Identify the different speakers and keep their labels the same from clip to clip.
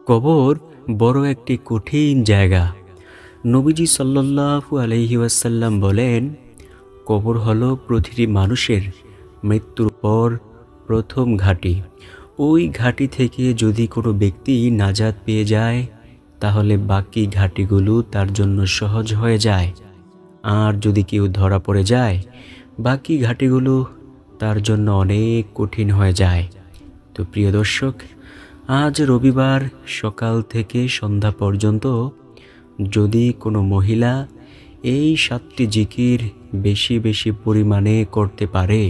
Speaker 1: কবর বড় একটি কঠিন জায়গা। নবীজি সাল্লাল্লাহু আলাইহি ওয়াসাল্লাম বলেন, কবর হলো প্রতিটি মানুষের মৃত্যুর পর প্রথম ঘাঁটি। ওই ঘাঁটি থেকে যদি কোনো ব্যক্তি নাজাত পেয়ে যায়, তাহলে বাকি ঘাঁটিগুলো তার জন্য সহজ হয়ে যায়। আর যদি কেউ ধরা পড়ে যায়, বাকি ঘাঁটিগুলো তার জন্য অনেক কঠিন হয়ে যায়। তো প্রিয় দর্শক, আজ রবিবার সকাল থেকে সন্ধ্যা পর্যন্ত যদি কোনো মহিলা এই 7টি জিকির বেশি বেশি পরিমাণে করতে পারে,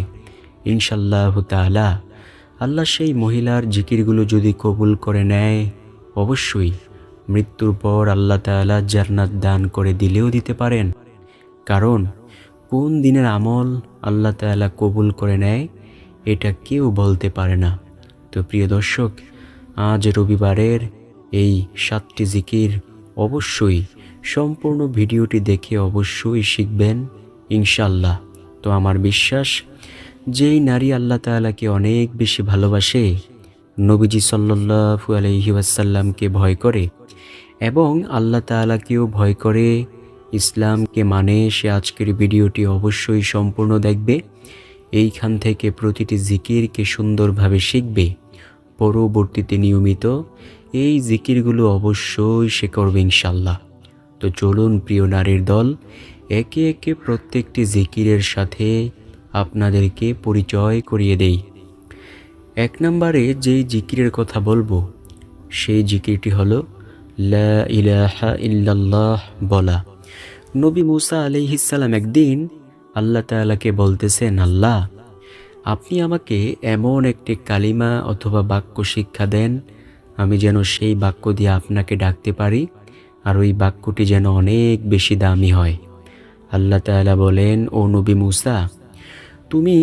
Speaker 1: ইনশাল্লাহ তাআলা আল্লাহ সেই মহিলার জিকিরগুলো যদি কবুল করে নেয়, অবশ্যই মৃত্যুর পর আল্লাহ তাআলা জান্নাত দান করে দিলেও দিতে পারেন। কারণ কোন দিনের আমল আল্লাহ তাআলা কবুল করে নেয়, এটা কেউ বলতে পারে না। তো প্রিয় দর্শক, আজ রবিবারের এই 7টি জিকির অবশ্যই সম্পূর্ণ ভিডিওটি দেখে অবশ্যই শিখবেন ইনশাল্লাহ। তো আমার বিশ্বাস, যেই নারী আল্লাহ তাআলাকে অনেক বেশি ভালোবাসে, নবীজি সাল্লাল্লাহু আলাইহি ওয়াসাল্লামকে ভয় করে এবং আল্লাহ তাআলাকেও ভয় করে, ইসলামকে মানে, সে আজকের ভিডিওটি অবশ্যই সম্পূর্ণ দেখবে। এইখান থেকে প্রতিটি জিকিরকে সুন্দরভাবে শিখবে। পরবর্তীতে নিয়মিত এই জিকিরগুলো অবশ্যই সে করবে ইনশাল্লাহ। তো চলুন প্রিয় নারীর দল, একে একে প্রত্যেকটি জিকিরের সাথে আপনাদেরকে পরিচয় করিয়ে দেই। 1 নম্বরে যেই জিকিরের কথা বলবো, সেই জিকিরটি হলো লা ইলাহা ইল্লাল্লাহ বলা। নবী মুসা আলাইহিস সালাম একদিন আল্লাহ তাআলাকে বলতেছেন, আল্লাহ, আপনি আমাকে এমন একটি কালিমা অথবা বাক্য শিক্ষা দেন, আমি যেন সেই বাক্য দিয়ে আপনাকে ডাকতে পারি, আর ওই বাক্যটি যেন অনেক বেশি দামি হয়। আল্লাহ তাআলা বলেন, ও নবী মুসা, তুমি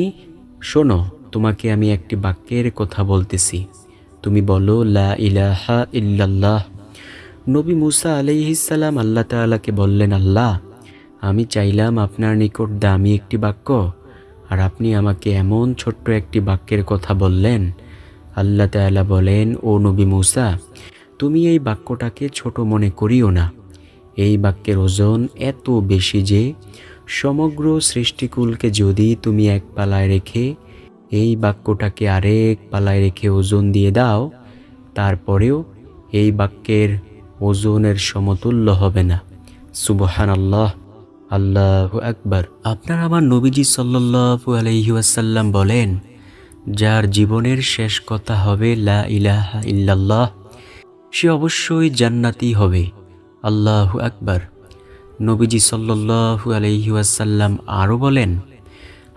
Speaker 1: শোনো, তোমাকে আমি একটি বাক্যের কথা বলতেছি, তুমি বলো লা ইলাহা ইল্লাল্লাহ। নবী মুসা আলাইহিস সালাম আল্লাহ তাআলাকে বললেন, আল্লাহ, আমি চাইলাম আপনার নিকট দামি একটি বাক্য, আর আপনি আমাকে এমন ছোট্ট একটি বাক্যের কথা বললেন। আল্লাহ তাআলা বলেন, ও নবী মুসা, তুমি এই বাক্যটাকে ছোট মনে করিও না। এই বাক্যের ওজন এত বেশি যে সমগ্র সৃষ্টিকুলকে যদি তুমি এক পালায় রেখে এই বাক্যটাকে আরেক পালায় রেখে ওজন দিয়ে দাও, তারপরেও এই বাক্যের ওজনের সমতুল্য হবে না। সুবহানাল্লাহ, আল্লাহু আকবার। আপনার আমার নবীজি সাল্লাল্লাহু আলাইহি ওয়াসাল্লাম বলেন, যার জীবনের শেষ কথা হবে লা ইলাহা ইল্লাল্লাহ, সে অবশ্যই জান্নাতি হবে। আল্লাহু আকবার। নবীজি সাল্লাল্লাহু আলাইহি ওয়াসাল্লাম আরও বলেন,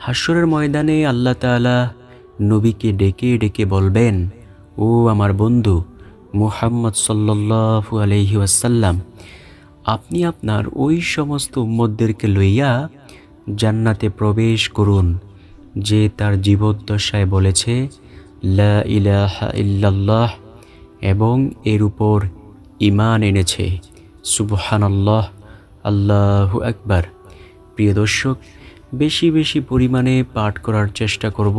Speaker 1: হাশরের ময়দানে আল্লাহ তাআলা নবীকে ডেকে ডেকে বলবেন, ও আমার বন্ধু মুহাম্মদ সাল্লাল্লাহু আলাইহি ওয়াসাল্লাম, আপনি আপনার ওই সমস্ত উম্মতদেরকে লইয়া জান্নাতে প্রবেশ করুন, যে তার জীবদ্দশায় বলেছে লা ইলাহা ইল্লাল্লাহ এবং এর উপর ঈমান এনেছে। সুবহানাল্লাহ, আল্লাহু আকবার। প্রিয় দর্শক, বেশি বেশি পরিমাণে পাঠ করার চেষ্টা করব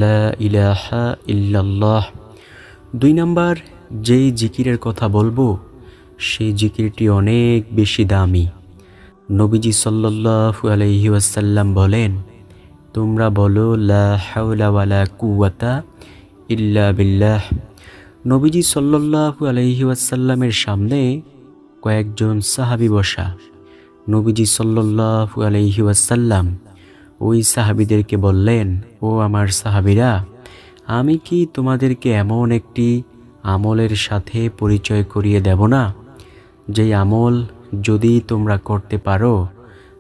Speaker 1: লা ইলাহা ইল্লাল্লাহ। 2 নম্বর যেই জিকিরের কথা বলবো, সেই জিকিরটি অনেক বেশি দামি। নবীজি সাল্লাল্লাহু আলাইহি ওয়াসাল্লাম বলেন, তোমরা বলো লা হাওলা ওয়ালা কুওয়াতা ইল্লা বিল্লাহ। নবীজি সাল্লাল্লাহু আলাইহি ওয়াসাল্লামের সামনে কয়েকজন সাহাবী বসা। নবীজি সাল্লাল্লাহু আলাইহি ওয়াসাল্লাম ওই সাহাবীদেরকে বললেন, ও আমার সাহাবীরা, আমি কি তোমাদেরকে এমন একটি আমলের সাথে পরিচয় করিয়ে দেব না, যেই আমল যদি তোমরা করতে পারো,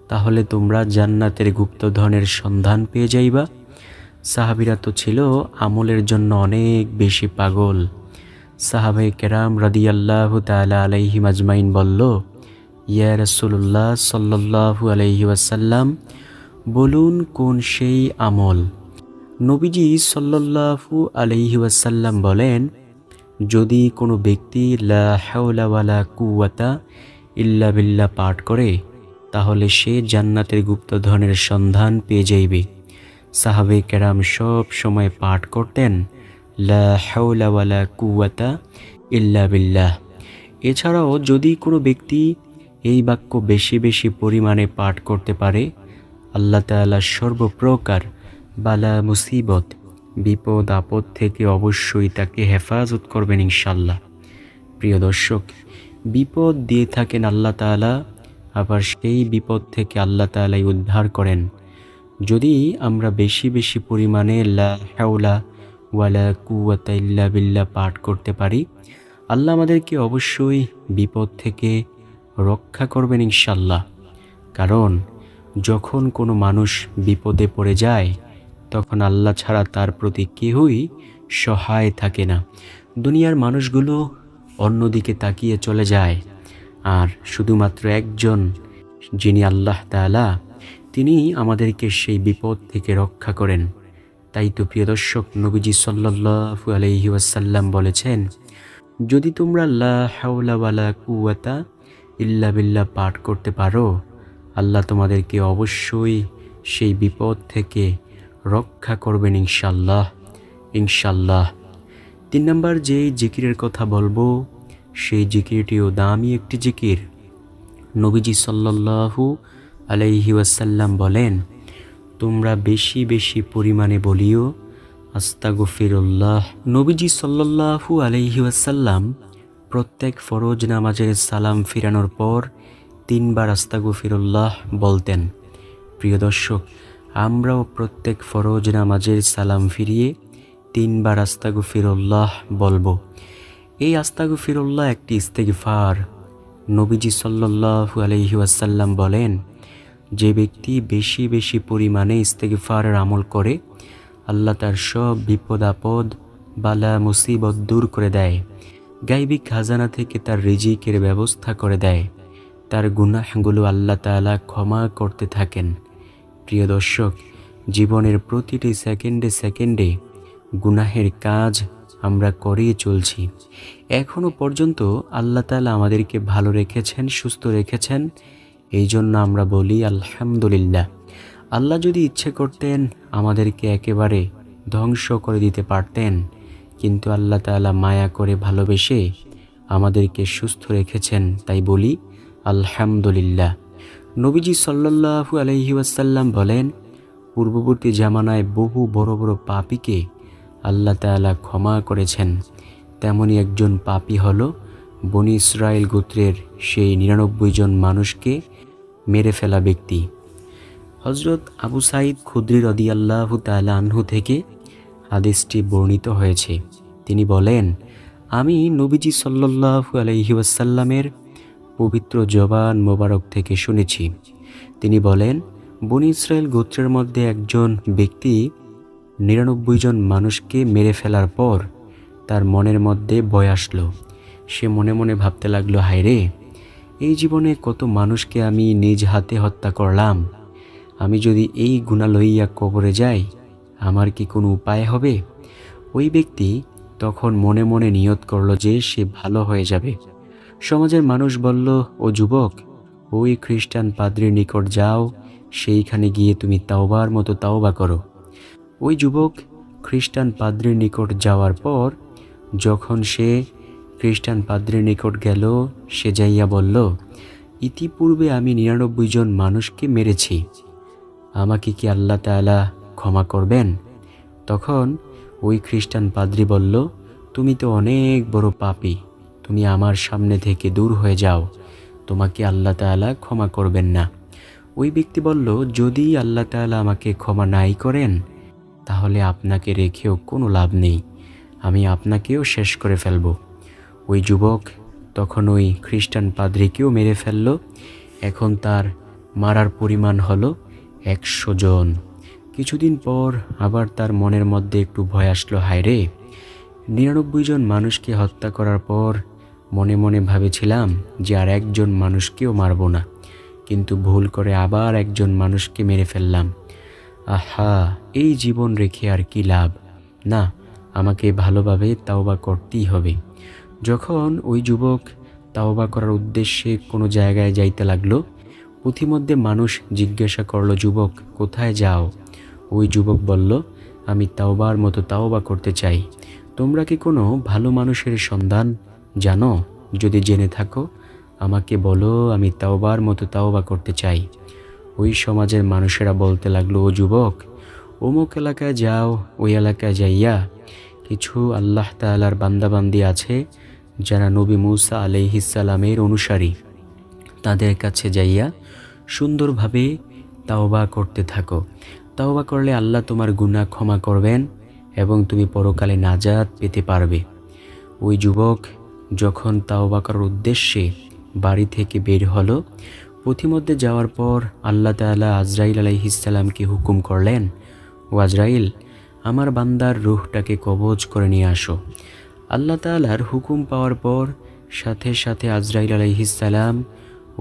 Speaker 1: তাহলে তোমরা জান্নাতের গুপ্তধনের সন্ধান পেয়ে যাইবা। সাহাবীরা তো ছিল আমলের জন্য অনেক বেশি পাগল। সাহাবায়ে কেরাম রাদিয়াল্লাহু তাআলা আলাইহিম আজমাইন বলল, ইয়া রাসূলুল্লাহ সাল্লাল্লাহু আলাইহি ওয়াসাল্লাম, বলুন কোন সেই আমল? নবীজি সাল্লাল্লাহু আলাইহি ওয়াসাল্লাম বলেন, যদি কোনো ব্যক্তি লা হাওলা ওয়ালা কুওয়াতা ইল্লা বিল্লাহ পাঠ করে, তাহলে সে জান্নাতের গুপ্তধনের সন্ধান পেয়ে যাইবে। সাহাবে কেরাম সব সময় পাঠ করতেন লা হাওলা ওয়ালা কুওয়াতা ইল্লা বিল্লাহ। এছাড়াও যদি কোনো ব্যক্তি এই বাক্য বেশি বেশি পরিমাণে পাঠ করতে পারে, আল্লাহ তাআলা সর্বপ্রকার বালা মুসিবত বিপদ আপদ থেকে অবশ্যই তাকে হেফাজত করবেন ইনশাল্লাহ। প্রিয় দর্শক, বিপদ দিয়ে থাকেন আল্লাহ তাআলা, আবার সেই বিপদ থেকে আল্লাহ তাআলাই উদ্ধার করেন। যদি আমরা বেশি বেশি পরিমাণে লা হাওলা ওয়ালা কুওয়াতা ইল্লা বিল্লাহ পাঠ করতে পারি, আল্লাহ আমাদেরকে অবশ্যই বিপদ থেকে রক্ষা করবেন ইনশাল্লাহ। কারণ যখন কোনো মানুষ বিপদে পড়ে যায়, তখন আল্লাহ ছাড়া তার প্রতি কেউই সহায় থাকে না। দুনিয়ার মানুষগুলো অন্যদিকে তাকিয়ে চলে যায়, আর শুধুমাত্র একজন, যিনি আল্লাহ তাআলা, তিনি আমাদেরকে সেই বিপদ থেকে রক্ষা করেন। তাই তো প্রিয় দর্শক, নবীজি সাল্লাল্লাহু আলাইহি ওয়াসাল্লাম বলেছেন, যদি তোমরা লা হাওলা ওয়ালা কুওয়াতা ইল্লা বিল্লাহ পাঠ করতে পারো, আল্লাহ তোমাদেরকে অবশ্যই সেই বিপদ থেকে রক্ষা করবেন ইনশাল্লাহ। ইনশাল্লাহ। 3 নম্বর যে জিকিরের কথা বলবো, সেই জিকিরটিও দামি একটি জিকির। নবীজি সাল্লাল্লাহু আলাইহি ওয়াসাল্লাম বলেন, তোমরা বেশি বেশি পরিমাণে বলিও আস্তাগফিরুল্লাহ। নবীজি সাল্লাল্লাহু আলাইহি ওয়াসাল্লাম প্রত্যেক ফরজ নামাজের সালাম ফিরানোর পর 3 বার আস্তাগফিরুল্লাহ বলতেন। প্রিয় দর্শক, আমরাও প্রত্যেক ফরজ নামাজের সালাম ফিরিয়ে 3 বার আস্তাগফিরুল্লাহ বলবো। এই আস্তাগফিরুল্লাহ একটি ইস্তেগফার। নবীজি সাল্লাল্লাহু আলাইহি ওয়াসাল্লাম বলেন, যে ব্যক্তি বেশি বেশি পরিমাণে ইস্তেগফারের আমল করে, আল্লাহ তার সব বিপদ আপদ বালা মুসিবত দূর করে দেয়, গায়বী খাজানা থেকে তার রিজিকের ব্যবস্থা করে দেয়, তার গুনাহগুলো আল্লাহ তাআলা ক্ষমা করতে থাকেন। প্রিয় দর্শক, জীবনের প্রতিটি সেকেন্ডে সেকেন্ডে গুনাহের কাজ আমরা করেই চলছি। এখনো পর্যন্ত আল্লাহ তাআলা আমাদেরকে ভালো রেখেছেন, সুস্থ রেখেছেন, এই জন্য আমরা বলি আলহামদুলিল্লাহ। আল্লাহ যদি ইচ্ছে করতেন আমাদেরকে একেবারে ধ্বংস করে দিতে পারতেন, কিন্তু আল্লাহ তাআলা মায়া করে ভালোবেসে আমাদেরকে সুস্থ রেখেছেন, তাই বলি আলহামদুলিল্লাহ। নবীজি সাল্লাল্লাহু আলাইহি ওয়াসাল্লাম বলেন, পূর্ববর্তী জামানায় বহু বড় বড় পাপীকে আল্লাহ তাআলা ক্ষমা করেছেন। তেমনি একজন পাপী হলো বনি ইসরাইল গোত্রের সেই 99 জন মানুষকে মেরে ফেলা ব্যক্তি। হযরত আবু সাঈদ খুদরি রাদিয়াল্লাহু তাআলা আনহু থেকে হাদিসটি বর্ণিত হয়েছে। তিনি বলেন, আমি নবীজি সাল্লাল্লাহু আলাইহি ওয়াসাল্লামের পবিত্র জবান মোবারক থেকে শুনেছি। তিনি বলেন, বনি ইসরাইল গোত্রের মধ্যে একজন ব্যক্তি 99 জন মানুষকে মেরে ফেলার পর তার মনের মধ্যে ভয় আসলো। সে মনে মনে ভাবতে লাগলো, হায়রে, এই জীবনে কত মানুষকে আমি নিজ হাতে হত্যা করলাম। আমি যদি এই গুনাহ লইয়া কবরে যাই, আমার কি কোনো উপায় হবে? ওই ব্যক্তি তখন মনে মনে নিয়ত করল যে সে ভালো হয়ে যাবে। সমাজের মানুষ বলল, ও যুবক, ওই খ্রিস্টান পাদ্রীর নিকট যাও, সেইখানে গিয়ে তুমি তাওবার মতো তাওবা করো। ওই যুবক খ্রিস্টান পাদ্রীর নিকট যাওয়ার পর যখন সে খ্রিস্টান পাদ্রীর নিকট গেল, সে যাইয়া বলল, ইতিপূর্বে আমি 99 জন মানুষকে মেরেছি, আমাকে কি আল্লাহ তাআলা ক্ষমা করবেন? তখন ওই খ্রিস্টান পাদ্রী বলল, তুমি তো অনেক বড় পাপী, তুমি আমার সামনে থেকে দূর হয়ে যাও, তোমাকে আল্লাহ তাআলা ক্ষমা করবেন না। ওই ব্যক্তি বলল, যদি আল্লাহ তাআলা আমাকে ক্ষমা নাই করেন, তাহলে আপনাকে রেখেও কোনো লাভ নেই, আমি আপনাকেও শেষ করে ফেলব। ওই যুবক তখন ওই খ্রিস্টান পাদ্রীকেও মেরে ফেলল। এখন তার মারার পরিমাণ হলো 100 জন। কিছুদিন পর আবার তার মনের মধ্যে একটু ভয় আসলো, হায়রে, 99 জন মানুষকে হত্যা করার পর মনে মনে ভাবেছিলাম যে আর একজন মানুষকেও মারব না, কিন্তু ভুল করে আবার একজন মানুষকে মেরে ফেললাম। আহা, এই জীবন রেখে আর কি লাভ? না, আমাকে ভালোভাবে তাওবা করতেই হবে। যখন ওই যুবক তাওবা করার উদ্দেশ্যে কোনো জায়গায় যাইতে লাগলো, পথিমধ্যে মানুষ জিজ্ঞাসা করলো, যুবক, কোথায় যাও? ওই যুবক বলল, আমি তাওবার মতো তাওবা করতে চাই, তোমরা কি কোনো ভালো মানুষের সন্ধান জানো? যদি জেনে থাকো আমাকে বলো, আমি তাওবার মতো তাওবা করতে চাই। ওই সমাজের মানুষেরা বলতে লাগলো, ও যুবক, অমুক এলাকায় যাও, ওই এলাকায় যাইয়া কিছু আল্লাহ তাআলার বান্দাবান্দি আছে যারা নবী মূসা আলাইহিসসালামের অনুসারী, তাদের কাছে যাইয়া সুন্দরভাবে তাওবা করতে থাকো। তাওবা করলে আল্লাহ তোমার গুনাহ ক্ষমা করবেন এবং তুমি পরকালে নাজাত পেতে পারবে। ওই যুবক যখন তাওবা করার উদ্দেশ্যে বাড়ি থেকে বের হলো, পথিমধ্যে যাওয়ার পর আল্লাহ তাআলা আজরাইল আলাইহিসসালামকে হুকুম করলেন, ও আজরাইল, আমার বান্দার রূহটাকে কবজ করে নিয়ে আসো। আল্লাহ তাআলার হুকুম পাওয়ার পর সাথে সাথে আজরাইল আলাইহিসসালাম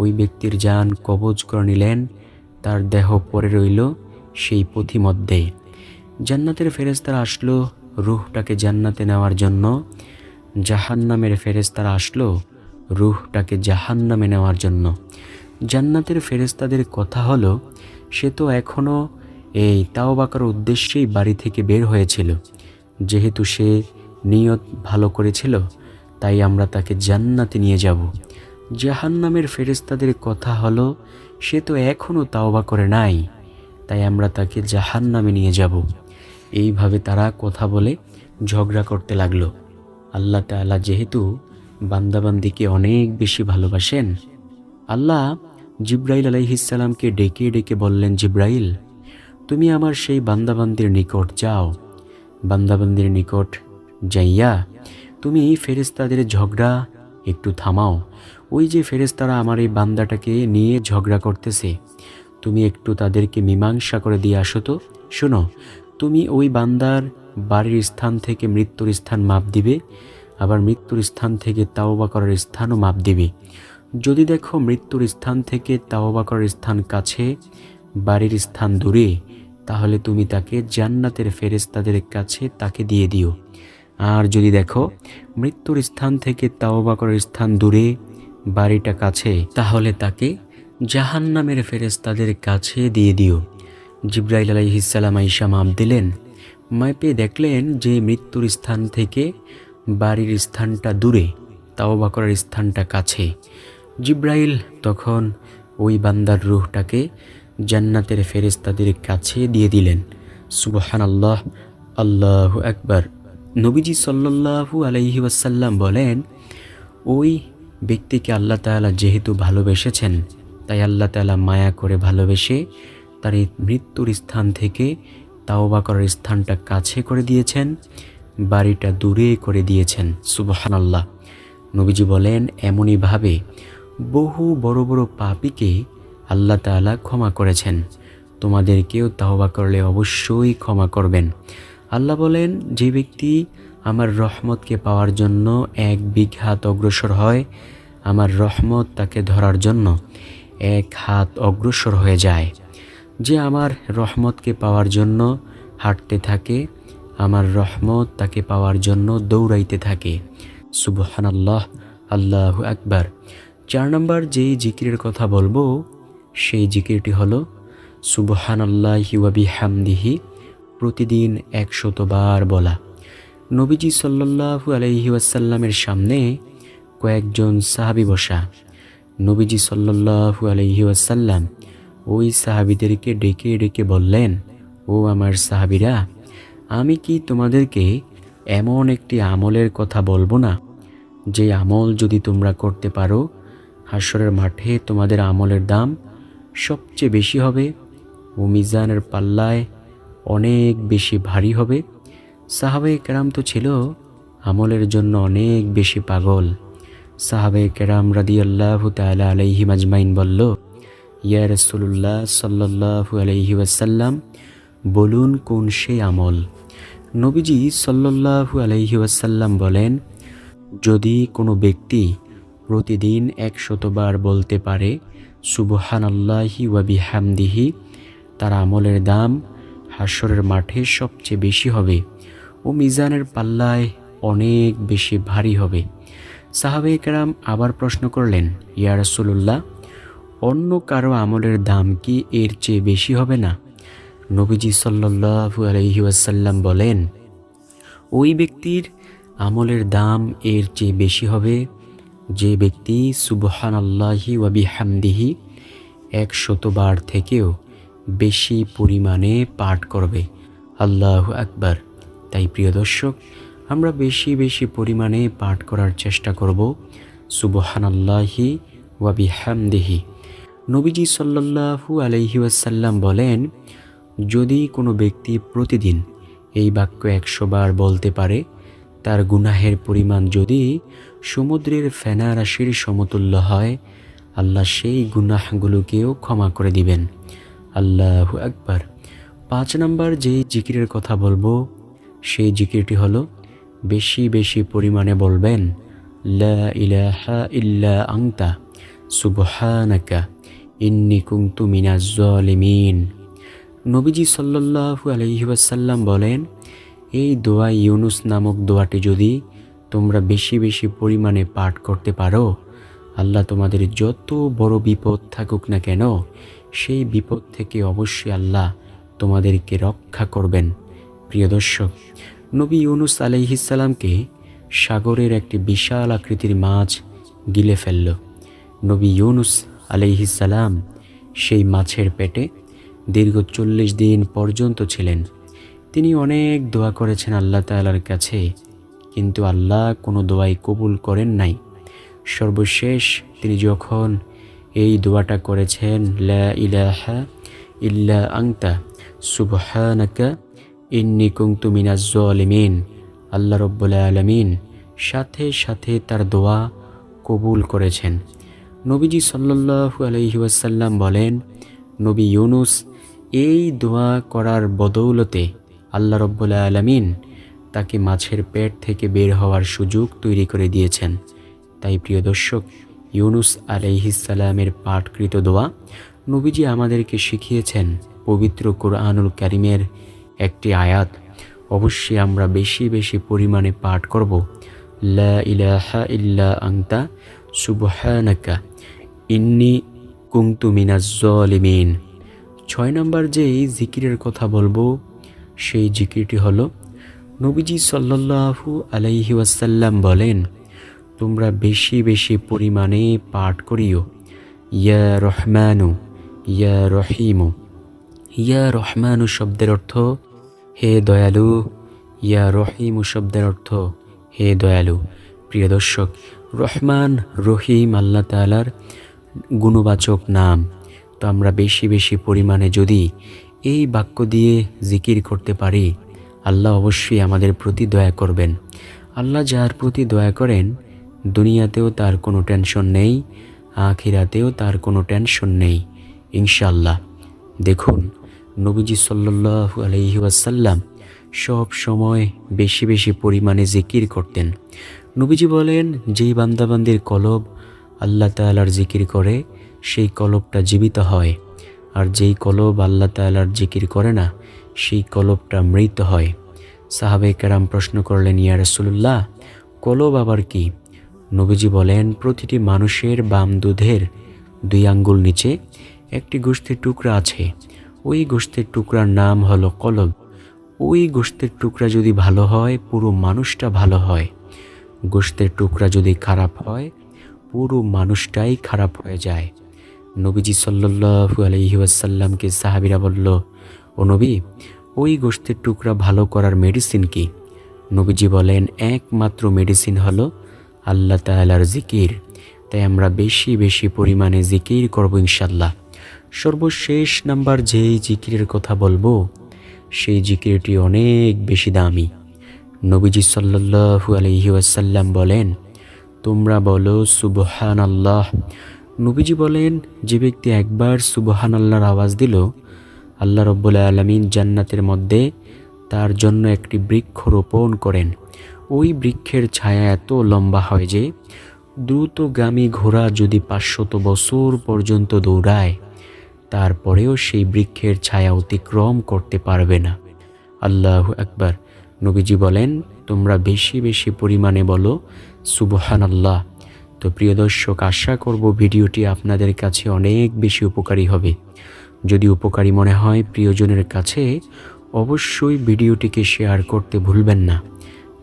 Speaker 1: ওই ব্যক্তির জান কবজ করে নিলেন। তার দেহ পড়ে রইল সেই পথিমধ্যে। জান্নাতের ফেরেশতারা আসলো রূহটাকে জান্নাতে নেওয়ার জন্য, জাহান্নামের ফেরেশতারা আসলো রূহটাকে জাহান্নামে নেওয়ার জন্য। জান্নাতের ফেরেশতাদের কথা হলো, সে তো এখনও এই তাওবা করার উদ্দেশ্যেই বাড়ি থেকে বের হয়েছিল। যেহেতু সে নিয়ত ভালো করেছিল, তাই আমরা তাকে জান্নাতে নিয়ে যাব। জাহান্নামের ফেরেশতাদের কথা হলো, সে তো এখনও তাওবা করে নাই, তাই আমরা তাকে জাহান্নামে নিয়ে যাব। এইভাবে তারা কথা বলে ঝগড়া করতে লাগলো। আল্লাহ তাআলা যেহেতু বান্দাবান্দিকে অনেক বেশি ভালোবাসেন, আল্লাহ জিব্রাইল আলাইহিসসালামকে ডেকে ডেকে বললেন, জিব্রাইল, তুমি আমার সেই বান্দাবান্দির নিকট যাও। বান্দাবান্দির নিকট যাইয়া তুমি ফেরেশতাদের ঝগড়া একটু থামাও। ওই যে ফেরেশতারা আমার এই বান্দাটাকে নিয়ে ঝগড়া করতেছে, তুমি একটু তাদেরকে মীমাংসা করে দিয়ে আসো তো। শোনো, তুমি ওই বান্দার বাড়ির স্থান থেকে মৃত্যুর স্থান মাপ দিবে, আবার মৃত্যুর স্থান থেকে তাওবা করার স্থানও মাপ দিবে। যদি দেখো মৃত্যুর স্থান থেকে তাওবা করার স্থান কাছে, বাড়ির স্থান দূরে, তাহলে তুমি তাকে জান্নাতের ফেরেশতাদের কাছে তাকে দিয়ে দিও। আর যদি দেখো মৃত্যুর স্থান থেকে তাওবা করার স্থান দূরে, বাড়িটা কাছে, তাহলে তাকে জাহান্নামের ফেরেশতাদের কাছে দিয়ে দিও। জিব্রাইল আলাইহিসসালাম আইসা মাপ দিলেন। মাপে দেখলেন যে মৃত্যুর স্থান থেকে বাড়ির স্থানটা দূরে, তাওবা করার স্থানটা কাছে। জিব্রাইল তখন ওই বান্দার রূহটাকে জান্নাতের ফেরেশতাদের কাছে দিয়ে দিলেন। সুবহানাল্লাহ, আল্লাহু আকবার। নবীজি সাল্লাল্লাহু আলাইহি ওয়াসাল্লাম বলেন, ওই ব্যক্তিকে আল্লাহ তাআলা যেহেতু ভালোবেসেছেন, তাই আল্লাহ তাআলা মায়া করে ভালোবেসে তার এই মৃত্যুর স্থান থেকে তাওবা করার স্থানটা কাছে করে দিয়েছেন, বাড়িটা দূরে করে দিয়েছেন। সুবহানাল্লাহ। নবীজি বলেন, এমনইভাবে বহু বড় বড় পাপীকে আল্লাহ তাআলা ক্ষমা করেছেন, তোমাদেরকেও তাওবা করলে অবশ্যই ক্ষমা করবেন। আল্লাহ বলেন, যে ব্যক্তি আমার রহমতকে পাওয়ার জন্য 1 বিঘাত অগ্রসর হয়, আমার রহমত তাকে ধরার জন্য 1 হাত অগ্রসর হয়ে যায়। যে আমার রহমতকে পাওয়ার জন্য হাঁটতে থাকে, আমার রহমত তাকে পাওয়ার জন্য দৌড়াইতে থাকে। সুবহানাল্লাহ, আল্লাহু আকবার। 4 নম্বর যেই জিকিরের কথা বলবো, সেই জিকিরটি হলো সুবহানাল্লাহি ওয়া বিহামদিহি, প্রতিদিন 100 বার বলা। নবীজি সাল্লাল্লাহু আলাইহি ওয়াসাল্লামের সামনে কয়েকজন সাহাবী বসা। নবীজি সাল্লাল্লাহু আলাইহি ওয়াসাল্লাম ওই সাহাবীদেরকে ডেকে ডেকে বললেন, ও আমার সাহাবীরা, আমি কি তোমাদেরকে এমন একটি আমলের কথা বলবো না, যে আমল যদি তোমরা করতে পারো, হাশরের মাঠে তোমাদের আমলের দাম সবচেয়ে বেশি হবে ও মিজানের পাল্লায় অনেক বেশি ভারী হবে। সাহাবায়ে কেরাম তো ছিল আমলের জন্য অনেক বেশি পাগল। সাহাবায়ে কেরাম রাদিয়াল্লাহু তাআলা আলাইহিম আজমাইন বলল, ইয়া রাসূলুল্লাহ সাল্লাল্লাহু আলাইহি ওয়াসাল্লাম, বলুন কোন সেই আমল? নবীজি সাল্লাল্লাহু আলাইহি ওয়াসাল্লাম বলেন, যদি কোনো ব্যক্তি প্রতিদিন 100 বার বলতে পারে সুবহানাল্লাহি ওয়া বিহামদিহি, তার আমলের দাম হাশরের মাঠে সবচেয়ে বেশি হবে ও মিজানের পাল্লায় অনেক বেশি ভারী হবে। সাহাবায়ে কেরাম আবার প্রশ্ন করলেন, ইয়া রাসূলুল্লাহ, অন্য কারো আমলের দাম কি এর চেয়ে বেশি হবে না? নবীজি সাল্লাল্লাহু আলাইহি ওয়াসাল্লাম বলেন, ওই ব্যক্তির আমলের দাম এর চেয়ে বেশি হবে যে ব্যক্তি সুবহানাল্লাহি ওয়া বিহামদিহি 100 বার থেকেও বেশি পরিমাণে পাঠ করবে। আল্লাহু আকবার। তাই প্রিয় দর্শক, আমরা বেশি বেশি পরিমাণে পাঠ করার চেষ্টা করব সুবহানাল্লাহি ওয়া বিহামদিহি। নবীজি সাল্লাল্লাহু আলাইহি ওয়াসাল্লাম বলেন, যদি কোনো ব্যক্তি প্রতিদিন এই বাক্য 100 বার বলতে পারে, তার গুনাহের পরিমাণ যদি সমুদ্রের ফেনা রাশির সমতুল্য হয়, আল্লাহ সেই গুনাহগুলোকেও ক্ষমা করে দিবেন। আল্লাহু আকবার। 5 নম্বর যেই জিকিরের কথা বলবো, সেই জিকিরটি হলো বেশি বেশি পরিমাণে বলবেন লা ইলাহা ইল্লা আনতা সুবহানাকা ইন্নী কুনতু মিনাজ জালিমিন। নবীজি সাল্লাল্লাহু আলাইহি ওয়াসাল্লাম বলেন, এই দোয়া ইউনুস নামক দোয়াটি যদি তোমরা বেশি বেশি পরিমাণে পাঠ করতে পারো, আল্লাহ তোমাদের যত বড় বিপদ থাকুক না কেন, সেই বিপদ থেকে অবশ্যই আল্লাহ তোমাদেরকে রক্ষা করবেন। প্রিয় দর্শক, নবী ইউনুস আলাইহিস সালামকে সাগরের একটি বিশাল আকৃতির মাছ গিলে ফেলল। নবী ইউনুস আলাইহিস সালাম সেই মাছের পেটে দীর্ঘ 40 দিন পর্যন্ত ছিলেন। তিনি অনেক দোয়া করেছেন আল্লাহ তাআলার কাছে, কিন্তু আল্লাহ কোনো দোয়াই কবুল করেন নাই। সর্বশেষ তিনি যখন এই দোয়াটা করেছেন, লা ইলাহা ইল্লা আনতা সুবহানাকা ইন্নী কুনতু মিনাজ জালিমিন, আল্লাহ রাব্বুল আলামিন সাথে সাথে তার দোয়া কবুল করেছেন। নবীজি সাল্লাল্লাহু আলাইহি ওয়াসাল্লাম বলেন, নবী ইউনুস এই দোয়া করার বদৌলতে আল্লাহ রাব্বুল আলামিন তাকে মাছের পেট থেকে বের হওয়ার সুযোগ তৈরি করে দিয়েছেন। তাই প্রিয় দর্শক, ইউনুস আলাইহিস সালামের পাঠকৃত দোয়া নবীজি আমাদেরকে শিখিয়েছেন পবিত্র কুরআনুল কারীমের একটি আয়াত। অবশ্যই আমরা বেশি বেশি পরিমাণে পাঠ করব লা ইলাহা ইল্লা আনতা সুবহানাকা ইন্নী কুনতু মিনাজ জালিমিন। 6 নম্বর যে এই জিকিরের কথা বলবো, সেই জিকিরটি হলো নবীজি সাল্লাল্লাহু আলাইহি ওয়াসাল্লাম বলেন, তোমরা বেশি বেশি পরিমাণে পাঠ করিও ইয়া রহমানু ইয়া রহিমু। ইয়া রহমানু শব্দের অর্থ হে দয়ালু, ইয়া রহিমু শব্দের অর্থ হে দয়ালু। প্রিয় দর্শক, রহমান রহিম আল্লাহ তাআলার গুণবাচক নাম। তো আমরা বেশি বেশি পরিমাণে যদি এই বাক্য দিয়ে জিকির করতে পারি, আল্লাহ অবশ্যই আমাদের প্রতি দয়া করবেন। আল্লাহ যার প্রতি দয়া করেন, দুনিয়াতেও তার কোনো টেনশন নেই, আখিরাতেও তার কোনো টেনশন নেই ইনশাআল্লাহ। দেখুন, নবীজি সাল্লাল্লাহু আলাইহি ওয়াসাল্লাম সব সময় বেশি বেশি পরিমাণে জিকির করতেন। নবীজি বলেন, যেই বান্দাবান্দির কলব আল্লাহ তাআলার জিকির করে, সেই কলবটা জীবিত হয়, আর যেই কলব আল্লাহ তাআলার জিকির করে না, সেই কলবটা মৃত হয়। সাহাবায়ে কেরাম প্রশ্ন করলেন, ইয়া রাসূলুল্লাহ, কলব আবার কি? নবীজি বলেন, প্রতিটি মানুষের বাম দুধের 2 আঙ্গুল নিচে একটি গোশতের টুকরা আছে। ওই গোশতের টুকরার নাম হলো কলব। ওই গোশতের টুকরা যদি ভালো হয়, পুরো মানুষটা ভালো হয়। গোশতের টুকরা যদি খারাপ হয়, পুরো মানুষটাই খারাপ হয়ে যায়। নবীজি সাল্লাল্লাহু আলাইহি ওয়াসাল্লামকে সাহাবীরা বলল, ও নবী, ওই গোশতের টুকরা ভালো করার মেডিসিন কি? নবীজি বলেন, একমাত্র মেডিসিন হলো আল্লাহ তাআলার জিকির। তাই আমরা বেশি বেশি পরিমাণে জিকির করব ইনশাআল্লাহ। সর্বশেষ নাম্বার যেই জিকিরের কথা বলবো, সেই জিকিরটি অনেক বেশি দামি। নবীজি সাল্লাল্লাহু আলাইহি ওয়াসাল্লাম বলেন, তোমরা বলো সুবহানাল্লাহ। নবীজি বলেন, যে ব্যক্তি একবার সুবহানাল্লাহর আওয়াজ দিল, আল্লাহ রাব্বুল আলামিন জান্নাতের মধ্যে তার জন্য একটি বৃক্ষ রোপণ করেন। ওই বৃক্ষের ছায়া এত লম্বা হয় যে দ্রুতগামী ঘোড়া যদি 500 বছর পর্যন্ত দৌড়ায়, তারপরেও সেই বৃক্ষের ছায়া অতিক্রম করতে পারবে না। আল্লাহু আকবার। নবীজি বলেন, তোমরা বেশি বেশি পরিমাণে বলো সুবহানাল্লাহ। তো প্রিয় দর্শক, আশা করব ভিডিওটি আপনাদের কাছে অনেক বেশি উপকারী হবে। যদি উপকারী মনে হয় প্রিয়জনের কাছে, অবশ্যই ভিডিওটিকে শেয়ার করতে ভুলবেন না।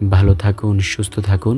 Speaker 1: ভালো থাকুন, সুস্থ থাকুন।